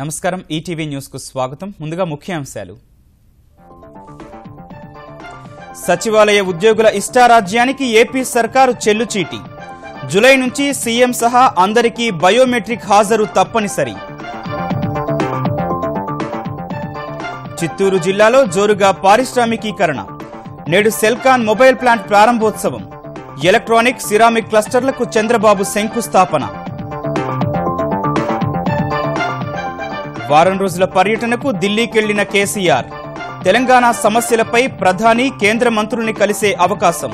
నమస్కారం ETV news కు స్వాగతం. ముందుగా ముఖ్యాంశాలు. సచివాలయ ఉద్యోగుల ఇష్టారాజ్యానికి ఏపీ సర్కారు చెల్లుచీటి. జూలై నుంచి సీఎం సహా అందరికీ బయోమెట్రిక్ హాజరు తప్పనిసరి. చిత్తూరు జిల్లాలో జోరుగా పారిశ్రామికీకరణ. నేడు సెల్కాన్ మొబైల్ ప్లాంట్ ప్రారంభోత్సవం. ఎలక్ట్రానిక్ సిరామిక్ క్లస్టర్లకు చంద్రబాబు శంకుస్థాపన. వారం రోజుల పర్యటనకు ఢిల్లీకెళ్లిన కేసీఆర్. తెలంగాణ సమస్యలపై ప్రధాని కేంద్ర మంత్రుల్ని కలిసే అవకాశం.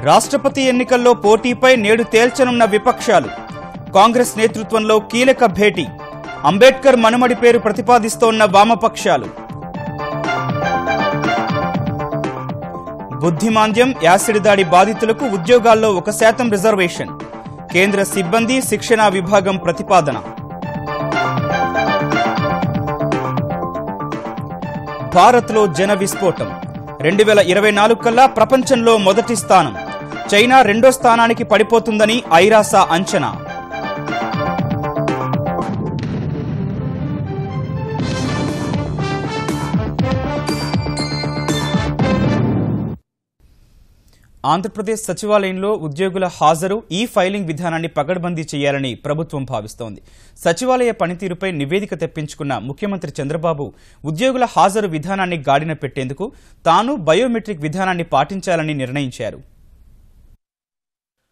రాష్ట్రపతి ఎన్నికల్లో పోటీపై నేడు తేల్చనున్న విపక్షాలు. కాంగ్రెస్ నేతృత్వంలో కీలక భేటీ. అంబేద్కర్ మనుమడి పేరు ప్రతిపాదిస్తోన్న వామపక్షాలు. బుద్ధిమాంద్యం, యాసిడ్ దాడి బాధితులకు ఉద్యోగాల్లో 1% రిజర్వేషన్. కేంద్ర సిబ్బంది శిక్షణా విభాగం ప్రతిపాదన. భారత్లో జన విస్ఫోటం. 2024 కల్లా ప్రపంచంలో మొదటి స్థానం. చైనా రెండో స్థానానికి పడిపోతుందని ఐరాసా అంచనా. ఆంధ్రప్రదేశ్ సచివాలయంలో ఉద్యోగుల హాజరు, ఈ ఫైలింగ్ విధానాన్ని పకడ్బందీ చేయాలని ప్రభుత్వం భావిస్తోంది. సచివాలయ పనితీరుపై నివేదిక తెప్పించుకున్న ముఖ్యమంత్రి చంద్రబాబు ఉద్యోగుల హాజరు విధానాన్ని గాడిన పెట్టేందుకు తాను బయోమెట్రిక్ విధానాన్ని పాటించాలని నిర్ణయించారు.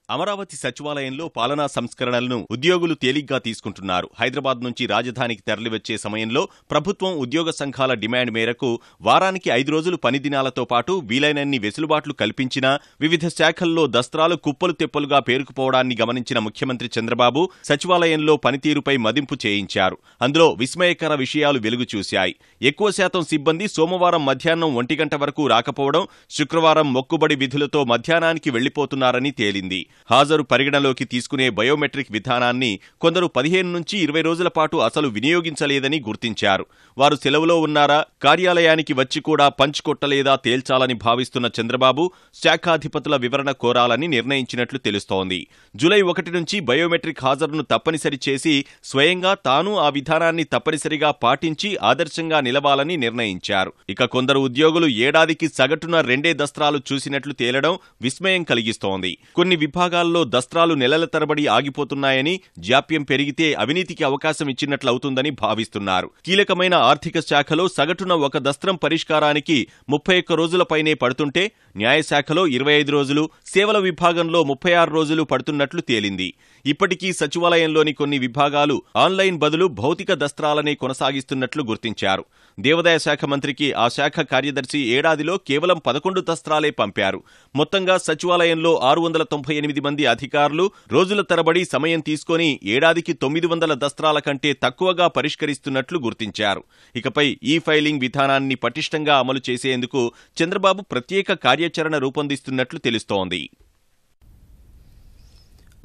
అమరావతి సచివాలయంలో పాలనా సంస్కరణలను ఉద్యోగులు తేలిగ్గా తీసుకుంటున్నారు. హైదరాబాద్ నుంచి రాజధానికి తరలివచ్చే సమయంలో ప్రభుత్వం ఉద్యోగ సంఘాల డిమాండ్ మేరకు వారానికి 5 రోజులు పని దినాలతో పాటు వీలైనన్ని వెసులుబాట్లు కల్పించినా వివిధ శాఖల్లో దస్త్రాలు కుప్పలు తెప్పలుగా పేరుకుపోవడాన్ని గమనించిన ముఖ్యమంత్రి చంద్రబాబు సచివాలయంలో పనితీరుపై మదింపు చేయించారు. అందులో విస్మయకర విషయాలు వెలుగు చూశాయి. ఎక్కువ శాతం సిబ్బంది సోమవారం మధ్యాహ్నం 1 గంట వరకు రాకపోవడం, శుక్రవారం మొక్కుబడి విధులతో మధ్యాహ్నానికి వెళ్లిపోతున్నారని తేలింది. హాజరు పరిగణలోకి తీసుకునే బయోమెట్రిక్ విధానాన్ని కొందరు 15 నుంచి 20 రోజుల పాటు అసలు వినియోగించలేదని గుర్తించారు. వారు సెలవులో ఉన్నారా, కార్యాలయానికి వచ్చి కూడా పంచ్ కొట్టలేదా తేల్చాలని భావిస్తున్న చంద్రబాబు శాఖాధిపతుల వివరణ కోరాలని నిర్ణయించినట్లు తెలుస్తోంది. జూలై 1 నుంచి బయోమెట్రిక్ హాజరును తప్పనిసరి చేసి స్వయంగా తాను ఆ విధానాన్ని తప్పనిసరిగా పాటించి ఆదర్శంగా నిలవాలని నిర్ణయించారు. ఇక కొందరు ఉద్యోగులు ఏడాదికి సగటున 2 దస్త్రాలు చూసినట్లు తేలడం విస్మయం కలిగిస్తోంది. కొన్ని విభాగాల్లో దస్త్రాలు నెలల తరబడి ఆగిపోతున్నాయని, జాప్యం పెరిగితే అవినీతికి అవకాశం ఇచ్చినట్లవుతుందని భావిస్తున్నారు. కీలకమైన ఆర్థిక శాఖలో సగటున 1 దస్త్రం పరిష్కారానికి 31 రోజుల పైనే పడుతుంటే న్యాయశాఖలో 25 రోజులు, సేవల విభాగంలో 36 రోజులు పడుతున్నట్లు తేలింది. ఇప్పటికీ సచివాలయంలోని కొన్ని విభాగాలు ఆన్లైన్ బదులు భౌతిక దస్త్రాలనే కొనసాగిస్తున్నట్లు గుర్తించారు. దేవాదాయ శాఖ మంత్రికి ఆ శాఖ కార్యదర్శి ఏడాదిలో కేవలం 11 దస్త్రాలే పంపారు. మొత్తంగా సచివాలయంలో 698 మంది అధికారులు రోజుల తరబడి సమయం తీసుకుని ఏడాదికి 900 దస్త్రాల కంటే తక్కువగా పరిష్కరిస్తున్నట్లు గుర్తించారు. ఇకపై ఈ ఫైలింగ్ విధానాన్ని పటిష్టంగా అమలు చేసేందుకు చంద్రబాబు ప్రత్యేక కార్యాచరణ రూపొందిస్తున్నట్లు తెలుస్తోంది.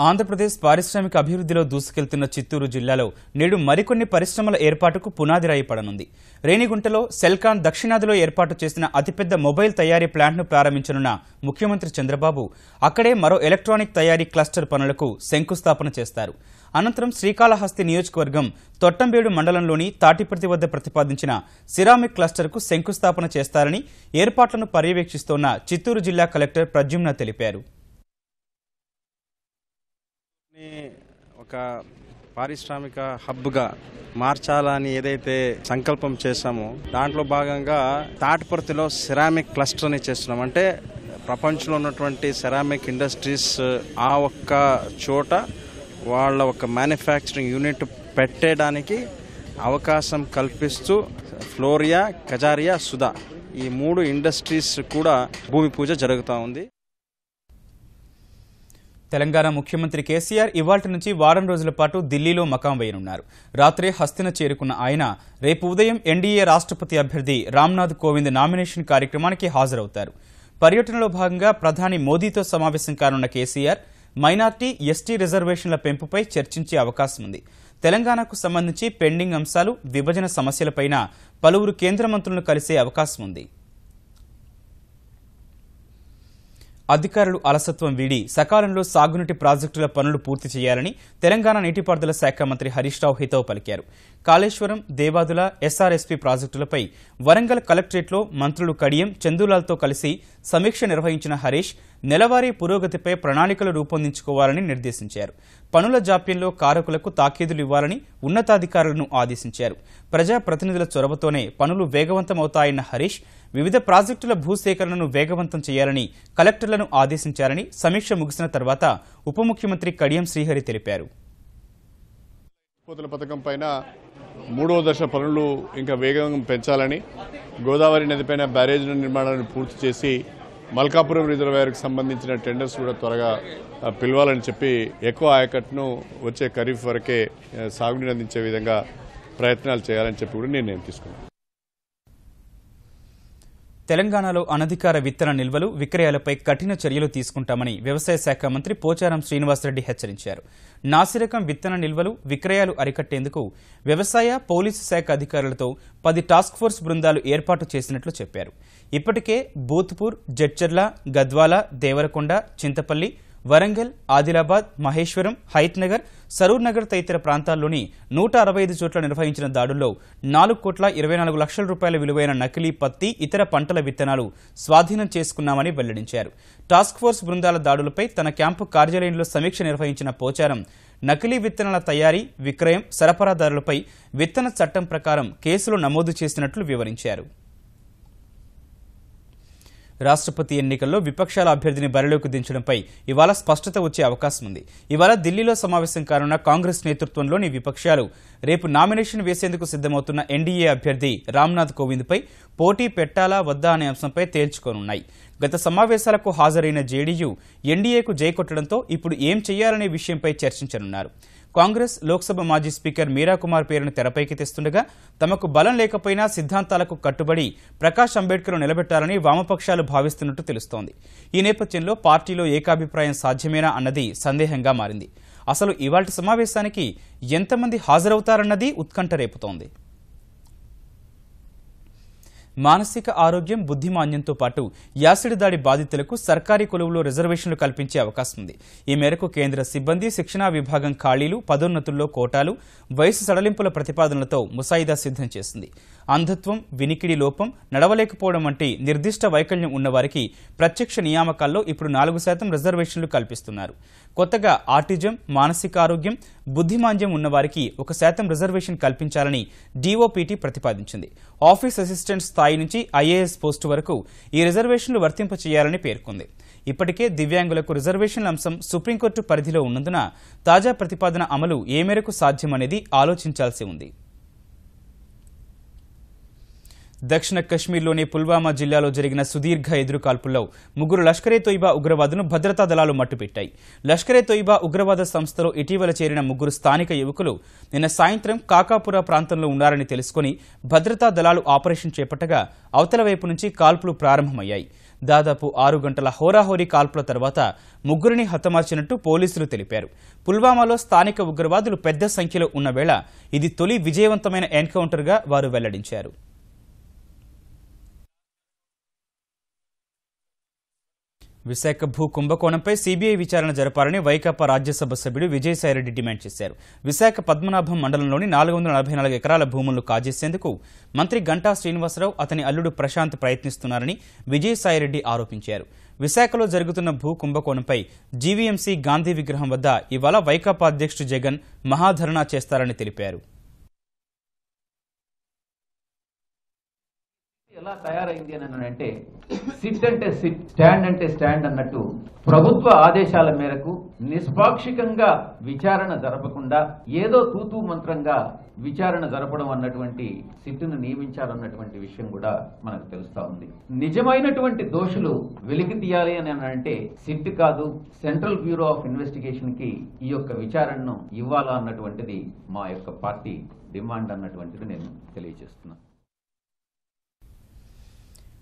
ఆంధ్రప్రదేశ్ పారిశ్రామిక అభివృద్ధిలో దూసుకెళ్తున్న చిత్తూరు జిల్లాలో నేడు మరికొన్ని పరిశ్రమల ఏర్పాటుకు పునాది రాయి పడనుంది. రేణిగుంటలో సెల్కాన్ దక్షిణాదిలో ఏర్పాటు చేసిన అతిపెద్ద మొబైల్ తయారీ ప్లాంట్ను ప్రారంభించనున్న ముఖ్యమంత్రి చంద్రబాబు అక్కడే మరో ఎలక్ట్రానిక్ తయారీ క్లస్టర్ పనులకు శంకుస్థాపన చేస్తారు. అనంతరం శ్రీకాళహస్తి నియోజకవర్గం తొట్టంబేడు మండలంలోని తాటిపర్తి వద్ద ప్రతిపాదించిన సిరామిక్ క్లస్టర్కు శంకుస్థాపన చేస్తారని ఏర్పాట్లను పర్యవేక్షిస్తోన్న చిత్తూరు జిల్లా కలెక్టర్ ప్రద్యుమ్న తెలిపారు. ఒక పారిశ్రామిక హబ్గా మార్చాలని ఏదైతే సంకల్పం చేశామో దాంట్లో భాగంగా తాటిపర్తిలో సిరామిక్ క్లస్టర్ని చేస్తున్నాం. అంటే ప్రపంచంలో ఉన్నటువంటి సిరామిక్ ఇండస్ట్రీస్ ఆ ఒక్క చోట వాళ్ళ ఒక మ్యానుఫ్యాక్చరింగ్ యూనిట్ పెట్టడానికి అవకాశం కల్పిస్తూ ఫ్లోరియా, కజారియా, సుధా ఈ 3 ఇండస్ట్రీస్ కూడా భూమి పూజ జరుగుతూ ఉంది. తెలంగాణ ముఖ్యమంత్రి కేసీఆర్ ఇవాళ్టి నుంచి వారం రోజుల పాటు ఢిల్లీలో మకాం వేయనున్నారు. రాత్రే హస్తిన చేరుకున్న ఆయన రేపు ఉదయం ఎన్డీఏ రాష్ట్రపతి అభ్యర్థి రామ్నాథ్ కోవింద్ నామినేషన్ కార్యక్రమానికి హాజరవుతారు. పర్యటనలో భాగంగా ప్రధాని మోదీతో సమావేశం కానున్న కేసీఆర్ మైనార్టీ, ఎస్టీ రిజర్వేషన్ల పెంపుపై చర్చించే అవకాశం ఉంది. తెలంగాణకు సంబంధించి పెండింగ్ అంశాలు, విభజన సమస్యలపైన పలువురు కేంద్ర మంత్రులను కలిసే అవకాశం ఉంది. అధికారులు అలసత్వం వీడి సకాలంలో సాగునీటి ప్రాజెక్టుల పనులు పూర్తి చేయాలని తెలంగాణ నీటిపారుదల శాఖ మంత్రి హరీష్ రావు హితవు పలికారు. కాళేశ్వరం, దేవాదుల, ఎస్ఆర్ఎస్పీ ప్రాజెక్టులపై వరంగల్ కలెక్టరేట్లో మంత్రులు కడియం, చందూలాల్తో కలిసి సమీక్ష నిర్వహించిన హరీష్ నెలవారీ పురోగతిపై ప్రణాళికలు రూపొందించుకోవాలని నిర్దేశించారు. పనుల జాప్యంలో కారకులకు తాకీదులు ఇవ్వాలని ఉన్నతాధికారులను ఆదేశించారు. ప్రజాప్రతినిధుల చొరవతోనే పనులు వేగవంతమవుతాయన్న హరీష్ వివిధ ప్రాజెక్టుల భూసేకరణను వేగవంతం చేయాలని కలెక్టర్లను ఆదేశించారని సమీక్ష ముగిసిన తర్వాత ఉప ముఖ్యమంత్రి కడియం శ్రీహరి తెలిపారు. పథకం పైన 3వ దశ పనులు ఇంకా వేగంగా పెంచాలని, గోదావరి నదిపైన బ్యారేజ్ల నిర్మాణాన్ని పూర్తి చేసి మల్కాపురం రిజర్వాయర్కి సంబంధించిన టెండర్స్ కూడా త్వరగా పిలవాలని చెప్పి ఎక్కువ ఆయకట్టును వచ్చే ఖరీఫ్ వరకే సాగునీరు అందించే విధంగా ప్రయత్నాలు చేయాలని చెప్పి కూడా నిర్ణయం తీసుకున్నాను. తెలంగాణలో అనధికార విత్తన నిల్వలు, విక్రయాలపై కఠిన చర్యలు తీసుకుంటామని వ్యవసాయ శాఖ మంత్రి పోచారం శ్రీనివాసరెడ్డి హెచ్చరించారు. నాసిరకం విత్తన నిల్వలు, విక్రయాలు అరికట్టేందుకు వ్యవసాయ, పోలీసు శాఖ అధికారులతో 10 టాస్క్ ఫోర్స్ బృందాలు ఏర్పాటు చేసినట్లు చెప్పారు. ఇప్పటికే బూత్పూర్, జడ్చర్ల, గద్వాల, దేవరకొండ, చింతపల్లి, వరంగల్, ఆదిలాబాద్, మహేశ్వరం, హైత్నగర్, సరూర్ నగర్ తదితర ప్రాంతాల్లోని 165 చోట్ల నిర్వహించిన దాడుల్లో 4,24 లక్షల రూపాయల విలువైన నకిలీ పత్తి, ఇతర పంటల విత్తనాలు స్వాధీనం చేసుకున్నామని వెల్లడించారు. టాస్క్ ఫోర్స్ బృందాల దాడులపై తన క్యాంపు కార్యాలయంలో సమీక్ష నిర్వహించిన పోచారం నకిలీ విత్తనాల తయారీ, విక్రయం, సరఫరాదారులపై విత్తన చట్టం ప్రకారం కేసులు నమోదు చేసినట్లు వివరించారు. రాష్ట్రపతి ఎన్నికల్లో విపక్షాల అభ్యర్థిని బరిలోకి దించడంపై ఇవాళ స్పష్టత వచ్చే అవకాశం ఉంది. ఇవాళ ఢిల్లీలో సమావేశం కానున్న కాంగ్రెస్ నేతృత్వంలోని విపక్షాలు రేపు నామినేషన్ వేసేందుకు సిద్దమవుతున్న ఎన్డీఏ అభ్యర్థి రామ్నాథ్ కోవింద్పై పోటీ పెట్టాలా వద్దా అనే అంశంపై తేల్చుకోనున్నాయి. గత సమావేశాలకు హాజరైన జేడీయూ ఎన్డీఏకు జైకొట్టడంతో ఇప్పుడు ఏం చేయాలనే విషయంపై చర్చించనున్నారు. కాంగ్రెస్ లోక్సభ మాజీ స్పీకర్ మీరాకుమార్ పేరును తెరపైకి తెస్తుండగా తమకు బలం లేకపోయినా సిద్ధాంతాలకు కట్టుబడి ప్రకాష్ అంబేద్కర్ను నిలబెట్టాలని వామపక్షాలు భావిస్తున్నట్టు తెలుస్తోంది. ఈ నేపథ్యంలో పార్టీలో ఏకాభిప్రాయం సాధ్యమేనా అన్నది సందేహంగా మారింది. అసలు ఇవాల్టి సమావేశానికి ఎంతమంది హాజరవుతారన్నది ఉత్కంఠ రేపుతోంది. మానసిక ఆరోగ్యం, బుద్ధిమాంద్యంతో పాటు యాసిడ్ దాడి బాధితులకు సర్కారీ కొలువులో రిజర్వేషన్లు కల్పించే అవకాశం ఉంది. ఈ మేరకు కేంద్ర సిబ్బంది శిక్షణా విభాగం ఖాళీలు, పదోన్నతుల్లో కోటాలు, వయసు సడలింపుల ప్రతిపాదనలతో ముసాయిదా సిద్ధం చేసింది. అంధత్వం, వినికిడి లోపం, నడవలేకపోవడం వంటి నిర్దిష్ట వైకల్యం ఉన్నవారికి ప్రత్యక్ష నియామకాల్లో ఇప్పుడు 4% రిజర్వేషన్లు కల్పిస్తున్నారు. కొత్తగా ఆటిజం, మానసిక ఆరోగ్యం, బుద్ధిమాంద్యం ఉన్నవారికి 1% రిజర్వేషన్ కల్పించాలని డీఓపీటీ ప్రతిపాదించింది. ఆఫీస్ అసిస్టెంట్ స్థాయి నుంచి ఐఏఎస్ పోస్టు వరకు ఈ రిజర్వేషన్లు వర్తింపచేయాలని పేర్కొంది. ఇప్పటికే దివ్యాంగులకు రిజర్వేషన్ల అంశం సుప్రీంకోర్టు పరిధిలో ఉన్నందున తాజా ప్రతిపాదన అమలు ఏ మేరకు సాధ్యమనేది ఆలోచించాల్సి ఉంది. దక్షిణ కశ్మీర్లోని పుల్వామా జిల్లాలో జరిగిన సుదీర్ఘ ఎదురుకాల్పుల్లో 3 లష్కరే తోయిబా ఉగ్రవాదులను భద్రతా దళాలు మట్టుపెట్టాయి. లష్కరే తోయిబా ఉగ్రవాద సంస్థలో ఇటీవల చేరిన 3 స్థానిక యువకులు నిన్న సాయంత్రం కాకాపురా ప్రాంతంలో ఉన్నారని తెలుసుకుని భద్రతా దళాలు ఆపరేషన్ చేపట్టగా అవతల వైపు నుంచి కాల్పులు ప్రారంభమయ్యాయి. దాదాపు 6 గంటల హోరాహోరీ కాల్పుల తర్వాత 3 హతమార్చినట్టు పోలీసులు తెలిపారు. పుల్వామాలో స్థానిక ఉగ్రవాదులు పెద్ద సంఖ్యలో ఉన్న వేళ ఇది తొలి విజయవంతమైన ఎన్కౌంటర్గా వారు వెల్లడించారు. విశాఖ భూ కుంభకోణంపై సీబీఐ విచారణ జరపాలని వైకాపా రాజ్యసభ సభ్యుడు విజయసాయిరెడ్డి డిమాండ్ చేశారు. విశాఖ పద్మనాభం మండలంలోని 444 ఎకరాల భూములను కాజేసేందుకు మంత్రి గంటా శ్రీనివాసరావు, అతని అల్లుడు ప్రశాంత్ ప్రయత్నిస్తున్నారని విజయసాయిరెడ్డి ఆరోపించారు. విశాఖలో జరుగుతున్న భూ కుంభకోణంపై జీవీఎంసీ గాంధీ విగ్రహం వద్ద ఇవాళ వైకాపా అధ్యక్షుడు జగన్ మహాధర్నా చేస్తారని తెలిపారు. ఎలా తయారైంది అని అంటే సిట్ అంటే సిట్, స్టాండ్ అంటే స్టాండ్ అన్నట్టు ప్రభుత్వ ఆదేశాల మేరకు నిష్పాక్షికంగా విచారణ జరపకుండా ఏదో తూతూ మంత్రంగా విచారణ జరపడం అన్నటువంటి సిట్ను నియమించాలన్నటువంటి విషయం కూడా మనకు తెలుస్తా ఉంది. నిజమైనటువంటి దోషులు వెలికి తీయాలి అని అంటే సిట్ కాదు, సెంట్రల్ బ్యూరో ఆఫ్ ఇన్వెస్టిగేషన్ కి ఈ యొక్క విచారణను ఇవ్వాలా అన్నటువంటిది మా యొక్క పార్టీ డిమాండ్ అన్నటువంటిది నేను తెలియజేస్తున్నాను.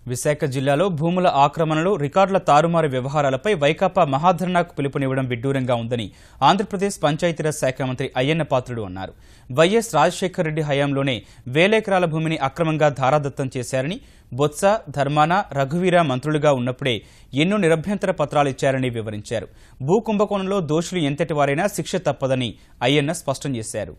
విశాఖ జిల్లాలో భూముల ఆక్రమణలు, రికార్డుల తారుమారు వ్యవహారాలపై వైకాపా మహాధర్నాకు పిలుపునివ్వడం విడ్డూరంగా ఉందని ఆంధ్రప్రదేశ్ పంచాయతీరాజ్ శాఖ మంత్రి అయ్యన్న పాత్రుడు అన్నారు. వైఎస్ రాజశేఖర రెడ్డి హయాంలోనే వేల ఎకరాల భూమిని అక్రమంగా ధారాదత్తం చేశారని, బొత్స, ధర్మాన, రఘువీర మంత్రులుగా ఉన్నప్పుడే ఎన్నో నిరభ్యంతర పత్రాలు ఇచ్చారని వివరించారు. భూ కుంభకోణంలో దోషులు ఎంతటి వారైనా శిక్ష తప్పదని అయ్యన్న స్పష్టం చేశారు.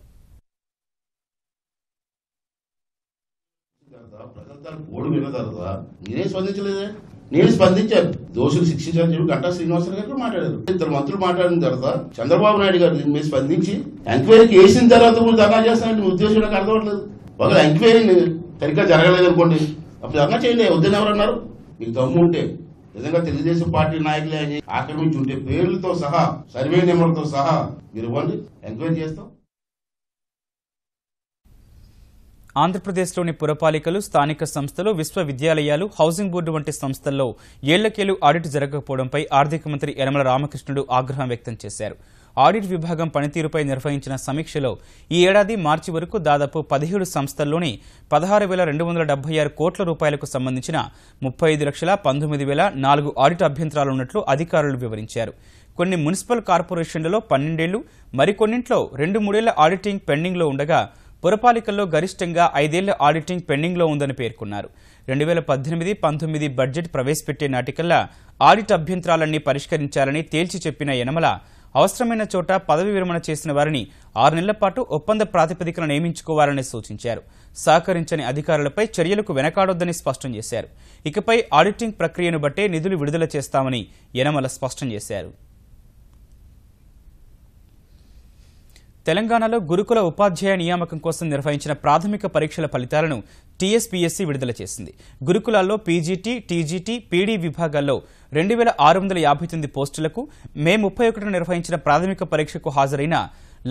ఓడి విన్న తర్వాత మీరే స్పందించలేదే. నేను స్పందించాను, దోషులు శిక్షించాలని చెప్పి గంటా శ్రీనివాసరావు గారు మాట్లాడారు. ఇద్దరు మంత్రులు మాట్లాడిన తర్వాత చంద్రబాబు నాయుడు గారు దీని మీద స్పందించి ఎంక్వైరీకి వేసిన తర్వాత కూడా ధర్నా చేస్తానంటే ఉద్దేశం నాకు అర్థం అవ్వట్లేదు. ఒకవేళ ఎంక్వైరీ సరిగ్గా జరగలేదు అనుకోండి, అప్పుడు ధర్నా చేయండి. వద్దని ఎవరన్నారు? మీకు దమ్ము ఉంటే నిజంగా తెలుగుదేశం పార్టీ నాయకులే అని ఆక్రమించి ఉంటే పేర్లతో సహా, సర్వే నెంబర్లతో సహా మీరు ఇవ్వండి, ఎంక్వైరీ చేస్తాం. ఆంధ్రప్రదేశ్లోని పురపాలికలు, స్థానిక సంస్థలు, విశ్వవిద్యాలయాలు, హౌసింగ్ బోర్డు వంటి సంస్థల్లో ఏళ్లకేలు ఆడిట్ జరగకపోవడంపై ఆర్థిక మంత్రి యనమల రామకృష్ణుడు ఆగ్రహం వ్యక్తం చేశారు. ఆడిట్ విభాగం పనితీరుపై నిర్వహించిన సమీక్షలో ఈ ఏడాది మార్చి వరకు దాదాపు 17 సంస్థల్లోని 16,276 కోట్ల రూపాయలకు సంబంధించిన 35,19,004 ఆడిట్ అభ్యంతరాలున్నట్లు అధికారులు వివరించారు. కొన్ని మున్సిపల్ కార్పొరేషన్లలో 12 ఏళ్లు, మరికొన్నింట్లో 2-3 ఏళ్ల ఆడిటింగ్ పెండింగ్లో ఉండగా పురపాలికల్లో గరిష్టంగా 5 ఏళ్ల ఆడిటింగ్ పెండింగ్లో ఉందని పేర్కొన్నారు. 2018-19 బడ్జెట్ ప్రవేశపెట్టే నాటికల్లా ఆడిట్ అభ్యంతరాలన్నీ పరిష్కరించాలని తేల్చి చెప్పిన యనమల అవసరమైన చోట పదవి విరమణ చేసిన వారిని 6 నెలల పాటు ఒప్పంద ప్రాతిపదికన నియమించుకోవాలని సూచించారు. సహకరించని అధికారులపై చర్యలకు వెనకాడొద్దని స్పష్టం చేశారు. ఇకపై ఆడిటింగ్ ప్రక్రియను బట్టే నిధులు విడుదల చేస్తామని యనమల స్పష్టం చేశారు. తెలంగాణలో గురుకుల ఉపాధ్యాయ నియామకం కోసం నిర్వహించిన ప్రాథమిక పరీక్షల ఫలితాలను టీఎస్పీఎస్సీ విడుదల చేసింది. గురుకులాల్లో పీజీటీ, టీజీటీ, పీడీ విభాగాల్లో 2,659 పోస్టులకు మే 31న నిర్వహించిన ప్రాథమిక పరీక్షకు హాజరైన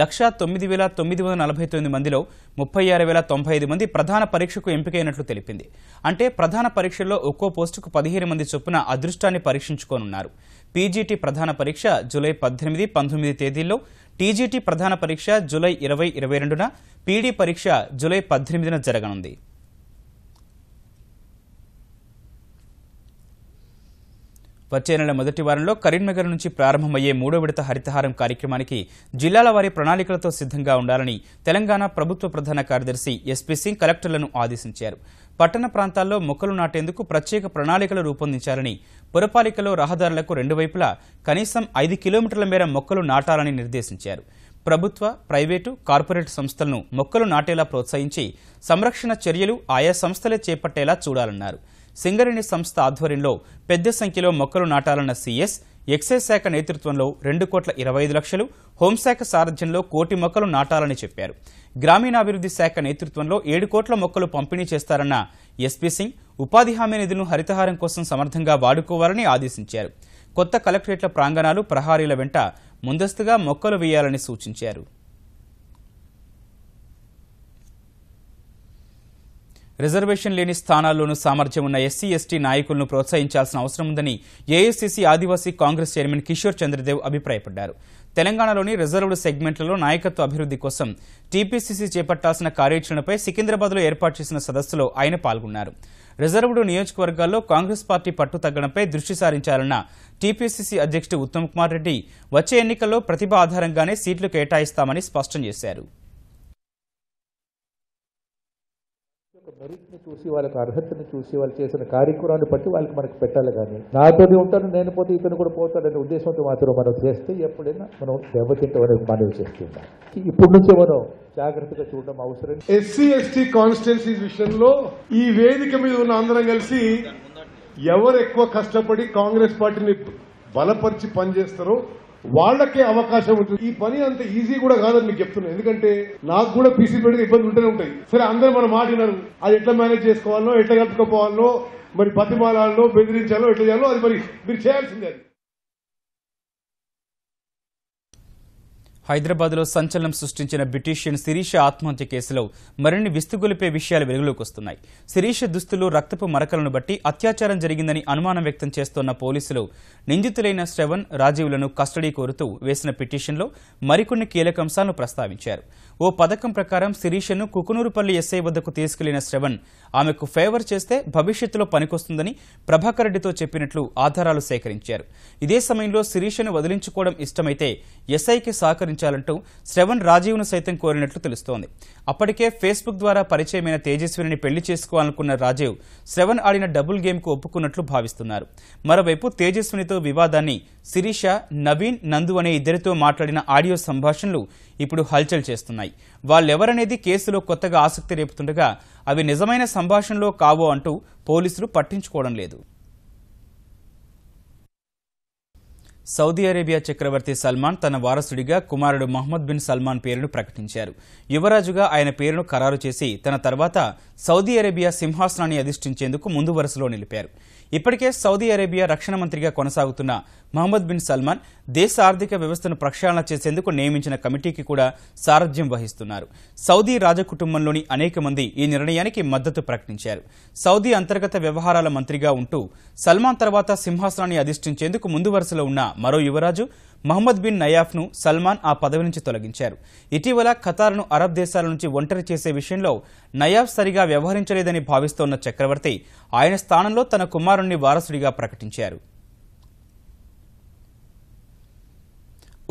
1,09,949 మందిలో 36,095 మంది ప్రధాన పరీక్షకు ఎంపికైనట్లు తెలిపింది. అంటే ప్రధాన పరీక్షల్లో ఒక్కో పోస్టుకు 15 మంది చొప్పున అదృష్టాన్ని పరీక్షించుకోనున్నారు. పీజీటీ ప్రధాన పరీక్ష జూలై 18, 19 తేదీల్లో, టీజీటీ ప్రధాన పరీక్ష జూలై 20, 22న, పీడీ పరీక్ష జూలై 18న జరగనుంది. వచ్చే నెల మొదటి వారంలో కరీంనగర్ నుంచి ప్రారంభమయ్యే 3వ విడత హరితహారం కార్యక్రమానికి జిల్లాల వారి ప్రణాళికలతో సిద్ధంగా ఉండాలని తెలంగాణ ప్రభుత్వ ప్రధాన కార్యదర్శి ఎస్పీ సింగ్ కలెక్టర్లను ఆదేశించారు. పట్టణ ప్రాంతాల్లో మొక్కలు నాటేందుకు ప్రత్యేక ప్రణాళికలు రూపొందించాలని, పురపాలికలో రహదారులకు 2 వైపులా కనీసం 5 కిలోమీటర్ల మేర మొక్కలు నాటాలని నిర్దేశించారు. ప్రభుత్వ, ప్రైవేటు, కార్పొరేట్ సంస్థలను మొక్కలు నాటేలా ప్రోత్సహించి సంరక్షణ చర్యలు ఆయా సంస్థలే చేపట్టేలా చూడాలన్నారు. సింగరేణి సంస్థ ఆధ్వర్యంలో పెద్ద సంఖ్యలో మొక్కలు నాటాలన్న సీఎస్, ఎక్సైజ్ శాఖ నేతృత్వంలో 2,25,00,000, హోంశాఖ సారథ్యంలో 1 కోటి మొక్కలు నాటాలని చెప్పారు. గ్రామీణాభివృద్ధి శాఖ నేతృత్వంలో 7 కోట్ల మొక్కలు పంపిణీ చేస్తారన్న ఎస్పీ సింగ్, ఉపాధి హామీ నిధులను హరితహారం కోసం సమర్థంగా వాడుకోవాలని ఆదేశించారు. కొత్త కలెక్టరేట్ల ప్రాంగణాలు, ప్రహారీల వెంట ముందస్తుగా మొక్కలు వేయాలని సూచించారు. రిజర్వేషన్ లేని స్థానాల్లోనూ సామర్థ్యం ఉన్న ఎస్సీ, ఎస్టీ నాయకులను ప్రోత్సహించాల్సిన అవసరం ఉందని ఏఐసీసీ ఆదివాసీ కాంగ్రెస్ చైర్మన్ కిషోర్ చంద్రదేవ్ అభిప్రాయపడ్డారు. తెలంగాణలోని రిజర్వ్డ్ సెగ్మెంట్లలో నాయకత్వ అభివృద్ధి కోసం టీపీసీసీ చేపట్టాల్సిన కార్యాచరణపై సికింద్రాబాద్లో ఏర్పాటు చేసిన సదస్సులో ఆయన పాల్గొన్నారు. రిజర్వ్డ్ నియోజకవర్గాల్లో కాంగ్రెస్ పార్టీ పట్టు తగ్గడంపై దృష్టి సారించాలన్న టీపీసీసీ అధ్యక్షుడు ఉత్తమ్ కుమార్ రెడ్డి వచ్చే ఎన్నికల్లో ప్రతిభ ఆధారంగానే సీట్లు కేటాయిస్తామని స్పష్టం చేశారు. మెరిట్ని చూసి, వాళ్ళకి అర్హతని చూసి, వాళ్ళు చేసిన కార్యక్రమాన్ని బట్టి వాళ్ళకి మనకు పెట్టాలి. కానీ నాతోనే ఉంటాను, నేను పోతే ఇతను కూడా పోతాడనే ఉద్దేశంతో మాత్రం మనం చేస్తే ఎప్పుడైనా మనం దెబ్బతింటామని మనవి చేస్తున్నాం. ఇప్పటి నుంచే మనం జాగ్రత్తగా చూడడం అవసరం. ఎస్సీ, ఎస్టీ కాన్స్టిట్యున్సీస్ విషయంలో ఈ వేదిక మీద ఉన్న అందరం కలిసి ఎవరు ఎక్కువ కష్టపడి కాంగ్రెస్ పార్టీని బలపరిచి పనిచేస్తారో వాళ్ళకే అవకాశం ఉంటుంది. ఈ పని అంత ఈజీ కూడా కాదని మీకు చెప్తున్నాను. ఎందుకంటే నాకు కూడా పీసీ పెడితే ఇబ్బంది ఉంటూనే ఉంటాయి. సరే, అందరూ మనం మాట్లాడారు, అది ఎట్లా మేనేజ్ చేసుకోవాలో, ఎట్లా కలుపుకోవాలో, మరి బతిమాలాలో, బెదిరించాలో, ఎట్లా చేయాలో అది మరి మీరు చేయాల్సిందే. అది హైదరాబాద్లో సంచలనం సృష్టించిన బ్యూటీషియన్ శిరీష ఆత్మహత్య కేసులో మరిన్ని విస్తుగొలిపే విషయాలు వెలుగులోకి వస్తున్నాయి. శిరీష దుస్తులు, రక్తపు మరకలను బట్టి అత్యాచారం జరిగిందని అనుమానం వ్యక్తం చేస్తోన్న పోలీసులు నిందితులైన శ్రవణ్, రాజీవ్లను కస్టడీ కోరుతూ వేసిన పిటిషన్లో మరికొన్ని కీలక అంశాలను ప్రస్తావించారు. ఓ పథకం ప్రకారం శిరీషను కుకునూరుపల్లి ఎస్ఐ వద్దకు తీసుకెళ్లిన శ్రవణ్ ఆమెకు ఫేవర్ చేస్తే భవిష్యత్తులో పనికొస్తుందని ప్రభాకర్ రెడ్డితో చెప్పినట్లు ఆధారాలు సేకరించారు. ఇదే సమయంలో శిరీషను వదిలించుకోవడం ఇష్టమైతే ఎస్ఐకి సహకరించాలంటూ శ్రవణ్ రాజీవ్ను సైతం కోరినట్లు తెలుస్తోంది. అప్పటికే ఫేస్బుక్ ద్వారా పరిచయమైన తేజస్విని పెళ్లి చేసుకోవాలనుకున్న రాజీవ్ శ్రవణ్ ఆడిన డబుల్ గేమ్కు ఒప్పుకున్నట్లు భావిస్తున్నారు. మరోవైపు తేజస్వినితో వివాదాన్ని శిరీష, నవీన్, నందు అనే ఇద్దరితో మాట్లాడిన ఆడియో సంభాషణలు ఇప్పుడు హల్చల్ చేస్తున్నాయి. వాళ్ళెవరనేది కేసులో కొత్తగా ఆసక్తి రేపుతుండగా అవి నిజమైన సంభాషణలో కావో అంటూ పోలీసులు పట్టించుకోవడం లేదు. సౌదీ అరేబియా చక్రవర్తి సల్మాన్ తన వారసుడిగా కుమారుడు మహమ్మద్ బిన్ సల్మాన్ పేరును ప్రకటించారు. యువరాజుగా ఆయన పేరును ఖరారు చేసి తన తర్వాత సౌదీ అరేబియా సింహాసనాన్ని అధిష్ఠించేందుకు ముందు వరుసలో నిలిపారు. ఇప్పటికే సౌదీ అరేబియా రక్షణ మంత్రిగా కొనసాగుతున్న మహమ్మద్ బిన్ సల్మాన్ దేశ ఆర్థిక వ్యవస్థను ప్రక్షాళన చేసేందుకు నియమించిన కమిటీకి కూడా సారథ్యం వహిస్తున్నారు. సౌదీ రాజకుటుంబంలోని అనేక మంది ఈ నిర్ణయానికి మద్దతు ప్రకటించారు. సౌదీ అంతర్గత వ్యవహారాల మంత్రిగా ఉంటూ సల్మాన్ తర్వాత సింహాసనాన్ని అధిష్ఠించేందుకు ముందు వరుసలో ఉన్న మరో యువరాజు మహమ్మద్ బిన్ నయాఫ్ను సల్మాన్ ఆ పదవి నుంచి తొలగించారు. ఇటీవల ఖతార్ను అరబ్ దేశాల నుంచి ఒంటరి చేసే విషయంలో నయాఫ్ సరిగా వ్యవహరించలేదని భావిస్తోన్న చక్రవర్తి ఆయన స్థానంలో తన కుమారుణ్ణి వారసుడిగా ప్రకటించారు.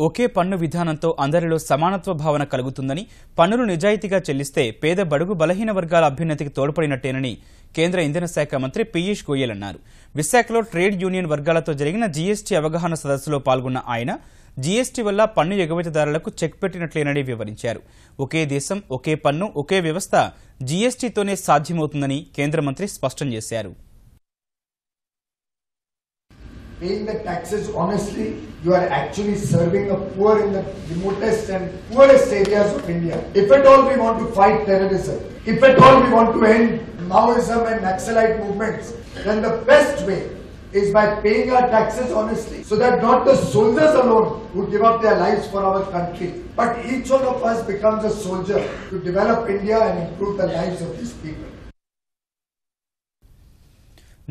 ఒకే పన్ను విధానంతో అందరిలో సమానత్వ భావన కలుగుతుందని, పన్నులు నిజాయితీగా చెల్లిస్తే పేద బడుగు బలహీన వర్గాల అభ్యున్నతికి తోడ్పడినట్టేనని కేంద్ర ఇంధన శాఖ మంత్రి పీయూష్ గోయల్ అన్నారు. విశాఖలో ట్రేడ్ యూనియన్ వర్గాలతో జరిగిన జీఎస్టీ అవగాహన సదస్సులో పాల్గొన్న ఆయన జీఎస్టీ వల్ల పన్ను ఎగవేతదారులకు చెక్ పెట్టినట్లేనని వివరించారు. ఒకే దేశం, ఒకే పన్ను, ఒకే వ్యవస్థ జీఎస్టీతోనే సాధ్యమవుతుందని కేంద్ర మంత్రి స్పష్టం చేశారు. Paying the taxes honestly, you are actually serving the poor in the remotest and poorest areas of India. If at all we want to fight terrorism, if at all we want to end Maoism and Naxalite movements, then the best way is by paying our taxes honestly, so that not the soldiers alone who give up their lives for our country, but each one of us becomes a soldier to develop India and improve the lives of these people.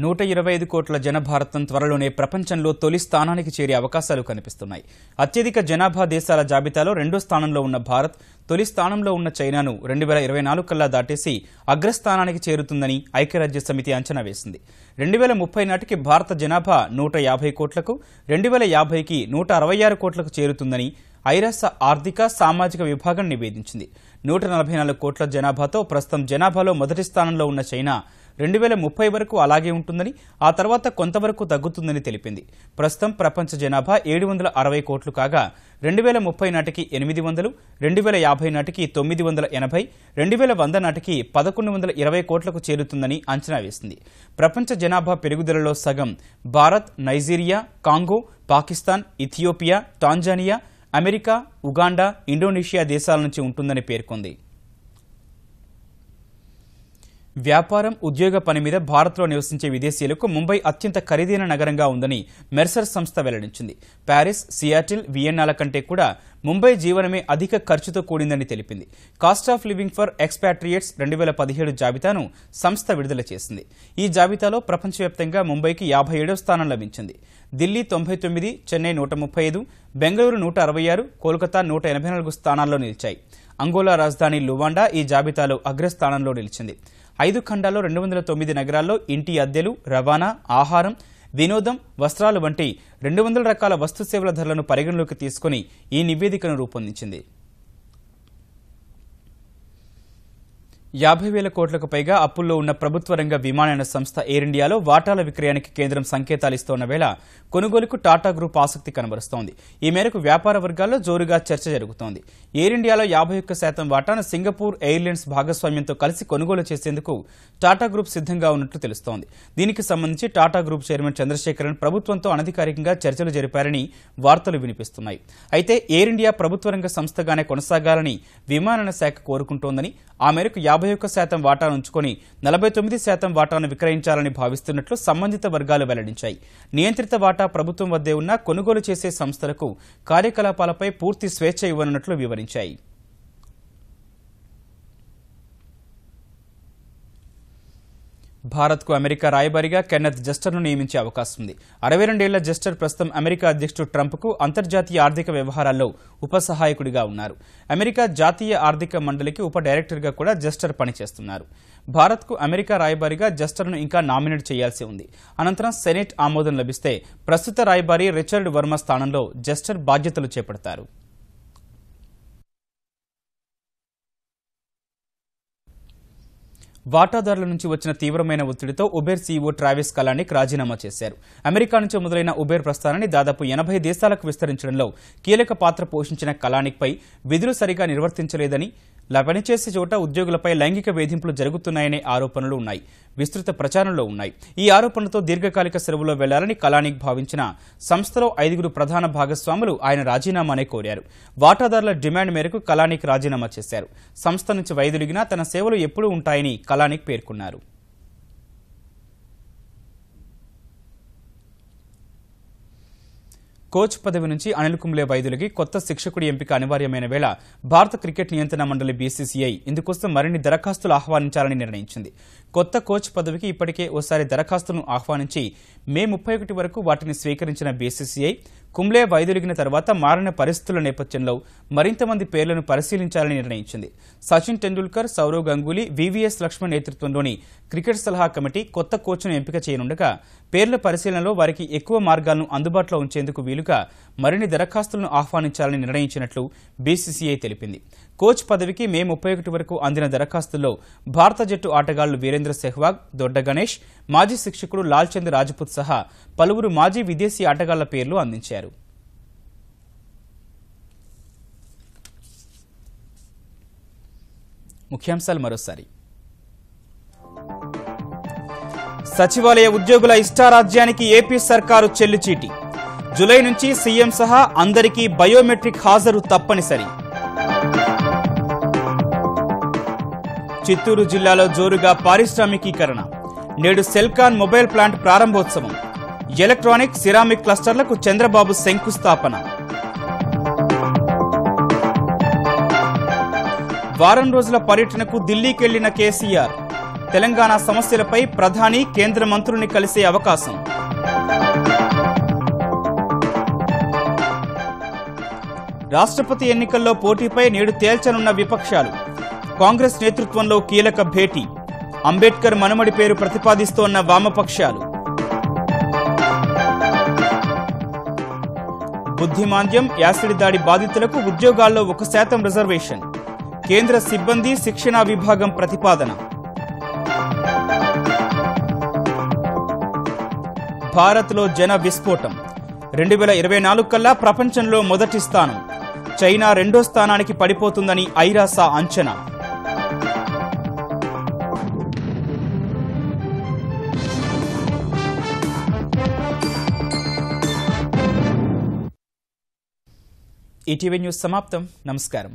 125 కోట్ల జనభారతం త్వరలోనే ప్రపంచంలో తొలి స్థానానికి చేరే అవకాశాలు కనిపిస్తున్నాయి. అత్యధిక జనాభా దేశాల జాబితాలో రెండో స్థానంలో ఉన్న భారత్ తొలి స్థానంలో ఉన్న చైనాను 2024 కల్లా దాటేసి అగ్రస్థానానికి చేరుతుందని ఐక్యరాజ్య సమితి అంచనా వేసింది. 2030 నాటికి భారత జనాభా 150 కోట్లకు, 2050కి 166 కోట్లకు చేరుతుందని ఐరాస ఆర్థిక సామాజిక విభాగం నివేదించింది. 144 కోట్ల జనాభాతో ప్రస్తుతం జనాభాలో మొదటి స్థానంలో ఉన్న చైనా 2030 వరకు అలాగే ఉంటుందని, ఆ తర్వాత కొంతవరకు తగ్గుతుందని తెలిపింది. ప్రస్తుతం ప్రపంచ జనాభా 760 కోట్లు కాగా 2030 నాటికి 800, 2050 నాటికి 980, 2100 నాటికి 1120 కోట్లకు చేరుతుందని అంచనా వేసింది. ప్రపంచ జనాభా పెరుగుదలలో సగం Bharat, Nigeria, Congo, Pakistan, Ethiopia, Tanzania, America, Uganda, Indonesia దేశాల నుంచి ఉంటుందని పేర్కొంది. వ్యాపారం, ఉద్యోగ పని మీద భారత్లో నివసించే విదేశీయులకు ముంబై అత్యంత ఖరీదైన నగరంగా ఉందని మెర్సర్ సంస్థ వెల్లడించింది. ప్యారిస్, సియాటిల్, వియన్నాల కంటే కూడా ముంబై జీవనమే అధిక ఖర్చుతో కూడిందని తెలిపింది. కాస్ట్ ఆఫ్ లివింగ్ ఫర్ ఎక్స్పాట్రియేట్స్ 2017 జాబితాను సంస్థ విడుదల చేసింది. ఈ జాబితాలో ప్రపంచవ్యాప్తంగా ముంబైకి 57వ స్థానం లభించింది. ఢిల్లీ 99, చెన్నై 135, బెంగళూరు 166, కోల్కతా 184 స్థానాల్లో నిలిచాయి. అంగోలా రాజధాని లువాండా ఈ జాబితాలో అగ్రస్థానంలో నిలిచింది. 5 ఖండాల్లో 209 నగరాల్లో ఇంటి అద్దెలు, రవాణా, ఆహారం, వినోదం, వస్త్రాలు వంటి 200 రకాల వస్తు సేవల ధరలను పరిగణలోకి తీసుకుని ఈ నివేదికను రూపొందించింది. 50,000 కోట్లకు పైగా అప్పుల్లో ఉన్న ప్రభుత్వ రంగ విమానయాన సంస్థ ఎయిర్ ఇండియాలో వాటాల విక్రయానికి కేంద్రం సంకేతాలిస్తోన్న వేళ కొనుగోలుకు టాటా గ్రూప్ ఆసక్తి కనబరుస్తోంది. ఈ మేరకు వ్యాపార వర్గాల్లో జోరుగా చర్చ జరుగుతోంది. ఎయిర్ ఇండియాలో 51% వాటాను సింగపూర్ ఎయిర్లైన్స్ భాగస్వామ్యంతో కలిసి కొనుగోలు చేసేందుకు టాటా గ్రూప్ సిద్ధంగా ఉన్నట్లు తెలుస్తోంది. దీనికి సంబంధించి టాటా గ్రూప్ చైర్మన్ చంద్రశేఖరన్ ప్రభుత్వంతో అనధికారికంగా చర్చలు జరిపారని వార్తలు వినిపిస్తున్నాయి. అయితే ఎయిర్ ఇండియా ప్రభుత్వ రంగ సంస్థగానే కొనసాగాలని విమానయాన శాఖ కోరుకుంటోందని, ఆ మేరకు 51% వాటాను ఉంచుకొని 49% వాటాను విక్రయించాలని భావిస్తున్నట్లు సంబంధిత వర్గాలు వెల్లడించాయి. నియంత్రిత వాటా ప్రభుత్వం వద్దే ఉన్న కొనుగోలు చేసే సంస్థలకు కార్యకలాపాలపై పూర్తి స్వేచ్ఛ ఇవ్వనున్నట్లు వివరించాయి. భారత్కు అమెరికా రాయబారిగా కెన్నెత్ జస్టర్ను నియమించే అవకాశం ఉంది. 62 ఏళ్ల జస్టర్ ప్రస్తుతం అమెరికా అధ్యక్షుడు ట్రంప్కు అంతర్జాతీయ ఆర్థిక వ్యవహారాల్లో ఉప సహాయకుడిగా ఉన్నారు. అమెరికా జాతీయ ఆర్థిక మండలికి ఉప డైరెక్టర్గా కూడా జస్టర్ పనిచేస్తున్నారు. భారత్కు అమెరికా రాయబారిగా జస్టర్ను ఇంకా నామినేట్ చేయాల్సి ఉంది. అనంతరం సెనెట్ ఆమోదం లభిస్తే ప్రస్తుత రాయబారి రిచర్డ్ వర్మ స్థానంలో జస్టర్ బాధ్యతలు చేపడతారు. వాటాదారుల నుంచి వచ్చిన తీవ్రమైన ఒత్తిడితో ఉబేర్ సీఈఓ ట్రావిస్ కలానిక్ రాజీనామా చేశారు. అమెరికా నుంచి మొదలైన ఉబేర్ ప్రస్థానాన్ని దాదాపు 80 దేశాలకు విస్తరించడంలో కీలక పాత్ర పోషించిన కలానిక్పై విధులు సరిగా నిర్వర్తించలేదని, పనిచేసే చోట ఉద్యోగులపై లైంగిక వేధింపులు జరుగుతున్నాయనే ఆరోపణలు ఉన్నాయి. విస్తృత ప్రచారంలో ఉన్నాయి. ఈ ఆరోపణలతో దీర్ఘకాలిక సెలవులో వెళ్లాలని కలానిక్ భావించిన సంస్థలో 5 ప్రధాన భాగస్వాములు ఆయన రాజీనామానే కోరారు. వాటాదారుల డిమాండ్ మేరకు కలానిక్ రాజీనామా చేశారు. సంస్థ నుంచి వైదొలిగినా తన సేవలు ఎప్పుడూ ఉంటాయని కలానిక్ పేర్కొన్నారు. కోచ్ పదవి నుంచి అనిల్ కుంబ్లే వైదొలిగి కొత్త శిక్షకుడి ఎంపిక అనివార్యమైన వేళ భారత క్రికెట్ నియంత్రణ మండలి బీసీసీఐ ఇందుకోసం మరిన్ని దరఖాస్తులు ఆహ్వానించాలని నిర్ణయించింది. కొత్త కోచ్ పదవికి ఇప్పటికే ఓసారి దరఖాస్తులను ఆహ్వానించి మే 31 వరకు వాటిని స్వీకరించిన బీసీసీఐ కుంబ్లే వైదొలిగిన తర్వాత మారిన పరిస్థితుల నేపథ్యంలో మరింత మంది పేర్లను పరిశీలించాలని నిర్ణయించింది. సచిన్ టెండూల్కర్, సౌరవ్ గంగూలీ, వివిఎస్ లక్ష్మణ్ నేతృత్వంలోని క్రికెట్ సలహా కమిటీ కొత్త కోచ్ను ఎంపిక చేయనుండగా పేర్ల పరిశీలనలో వారికి ఎక్కువ మార్గాలను అందుబాటులో ఉంచేందుకు వీలుగా మరిన్ని దరఖాస్తులను ఆహ్వానించాలని నిర్ణయించినట్లు బీసీసీఐ తెలిపింది. కోచ్ పదవికి మే 31 వరకు అందిన దరఖాస్తుల్లో భారత జట్టు ఆటగాళ్లు వీరేంద్ర సెహ్వాగ్, దొడ్డ గణేష్, మాజీ శిక్షకుడు లాల్చంద్ రాజ్పుత్ సహా పలువురు మాజీ విదేశీ ఆటగాళ్ల పేర్లు అందించారు. ముఖ్యాంశాలు మరోసారి. సచివాలయ ఉద్యోగుల ఇష్టారాజ్యానికి ఏపీ సర్కారు చెల్లుచీటి. జూలై నుంచి సీఎం సహా అందరికీ బయోమెట్రిక్ హాజరు తప్పనిసరి. చిత్తూరు జిల్లాలో జోరుగా పారిశ్రామికీకరణ. నేడు సెల్కాన్ మొబైల్ ప్లాంట్ ప్రారంభోత్సవం. ఎలక్ట్రానిక్, సిరామిక్ క్లస్టర్లకు చంద్రబాబు శంకుస్థాపన. వారం రోజుల పర్యటనకు ఢిల్లీకెళ్లిన కేసీఆర్. తెలంగాణ సమస్యలపై ప్రధాని, కేంద్ర మంత్రుల్ని కలిసే అవకాశం. రాష్ట్రపతి ఎన్నికల్లో పోటీపై నేడు తేల్చనున్న విపక్షాలు. కాంగ్రెస్ నేతృత్వంలో కీలక భేటీ. అంబేద్కర్ మనుమడి పేరు ప్రతిపాదిస్తోన్న వామపక్షాలు. బుద్ధిమాంద్యం, యాసిడ్ దాడి బాధితులకు ఉద్యోగాల్లో 1% రిజర్వేషన్. కేంద్ర సిబ్బంది శిక్షణా విభాగం ప్రతిపాదన. భారత్లో జన విస్ఫోటం. 2024 కల్లా ప్రపంచంలో మొదటి స్థానం. చైనా 2వ స్థానానికి పడిపోతుందని ఐరాసా అంచనా. ఈటీవీ న్యూస్ సమాప్తం. నమస్కారం.